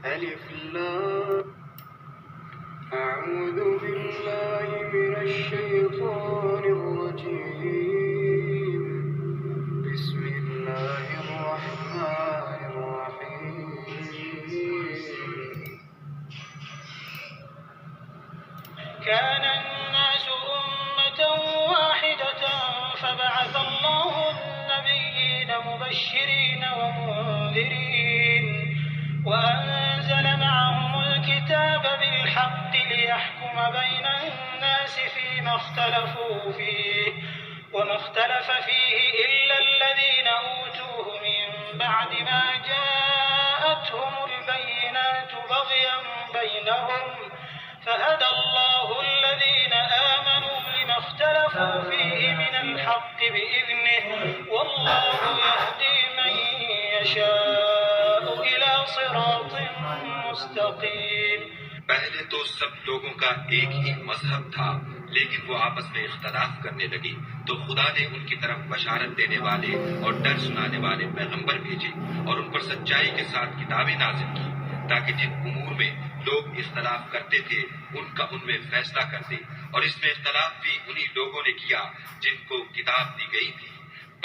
अलिफ लाम अऊज़ु बिल्लाहि मिनश शैतानिर रजीम बिस्मिल्लाहिर रहमानिर रहीम कान अन्नासु उम्मतन वाहिदतन फबअथ अल्लाहु अन्नबिय्यीन मुबश्शिरीन व मुंज़िरीन वअंज़ल मअहुमुल किताब बिलहक्कि लियहकुम बैन अन्नासि फीमा इख्तलफू फीहि वमा इख्तलफ फीहि इल्ला अल्लज़ीन ऊतूहु मिन बअदि मा जाअतहुमुल बय्यिनातु बग़यन बैनहुम فهدى الله الذين آمنوا لما اختلفوا فيه من الحق بإذنه والله يهدي من يشاء إلى صراط मुस्तकीम। पहले तो सब लोगों का एक ही मजहब था, लेकिन वो आपस में इख्तलाफ करने लगे तो खुदा ने उनकी तरफ बशारत देने वाले और डर सुनाने वाले पैगंबर भेजे और उन पर सच्चाई के साथ किताबें नाज़िल की, ताकि जिन उमूर में लोग इख्तलाफ करते थे उनका उनमें फैसला कर दे। और इसमें इख्तलाफ भी उन्हीं लोगों ने किया जिनको किताब दी गई थी,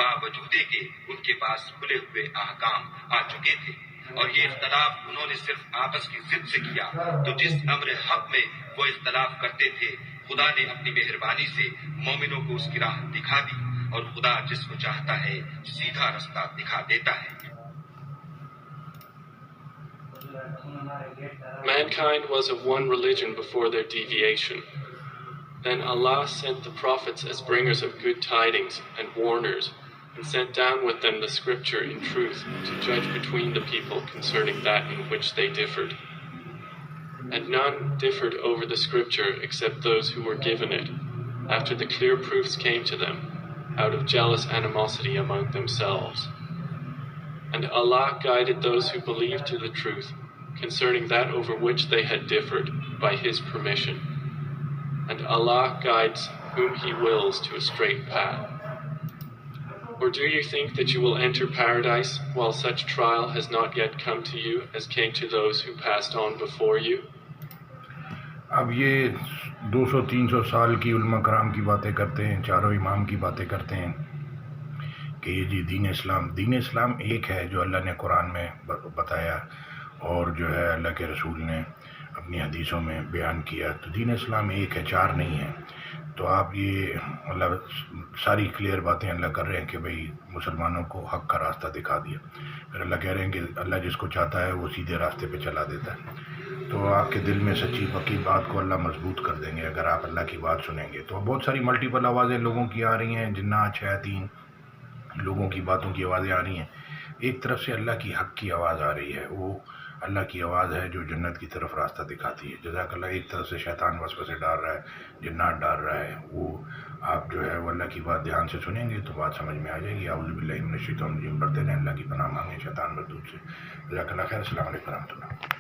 बावजूदे के उनके पास खुले हुए अहकाम आ चुके थे। और ये इख्तलाफ उन्होंने सिर्फ आपस की जिद से किया, तो जिस अम्र हक में वो इख्तलाफ करते थे खुदा ने अपनी मेहरबानी से मोमिनों को उसकी राह दिखा दी, और खुदा जिसको चाहता है सीधा रास्ता दिखा देता है। Mankind was of one religion before their deviation. Then Allah sent the prophets as bringers of good tidings and warners, and sent down with them the scripture in truth to judge between the people concerning that in which they differed. And none differed over the scripture except those who were given it, after the clear proofs came to them, out of jealous animosity among themselves. And Allah guided those who believed to the truth concerning that over which they had differed by His permission. And Allah guides whom He wills to a straight path. Or do you think that you will enter paradise while such trial has not yet come to you as came to those who passed on before you? अब ये 200-300 साल की उलमा कराम की बातें करते हैं, चारों इमाम की बातें करते हैं कि ये जी दीन इस्लाम एक है जो अल्लाह ने कुरान में बताया और जो है अल्लाह के रसूल ने अपनी हदीसों में बयान किया। तो दीन इस्लाम एक है, चार नहीं है। तो आप ये अल्लाह सारी क्लियर बातें अल्लाह कर रहे हैं कि भाई मुसलमानों को हक़ का रास्ता दिखा दिया। फिर अल्लाह कह रहे हैं कि अल्लाह जिसको चाहता है वो सीधे रास्ते पे चला देता है। तो आपके दिल में सच्ची पक्की बात को अल्लाह मजबूत कर देंगे अगर आप अल्लाह की बात सुनेंगे। तो बहुत सारी मल्टीपल आवाज़ें लोगों की आ रही हैं, जिन्नात शयातीन लोगों की बातों की आवाज़ें आ रही हैं। एक तरफ से अल्लाह की हक़ की आवाज़ आ रही है, वो अल्लाह की आवाज़ है जो जन्नत की तरफ रास्ता दिखाती है। जज़ाकल्लाह। एक तरफ से शैतान वसवसे डाल रहा है, जिन्नात डाल रहा है, वो आप जो है वो अल्लाह की बात ध्यान से सुनेंगे तो बात समझ में आ जाएगी। आऊज़ु बिल्लाहि मिनश शैतानिर रजीम पढ़ते रहें, अल्लाह की पनाह मांगे शैतान मरदूद से। जज़ाकल्लाह खैर। अस्सलामु अलैकुम व रहमतुल्लाह।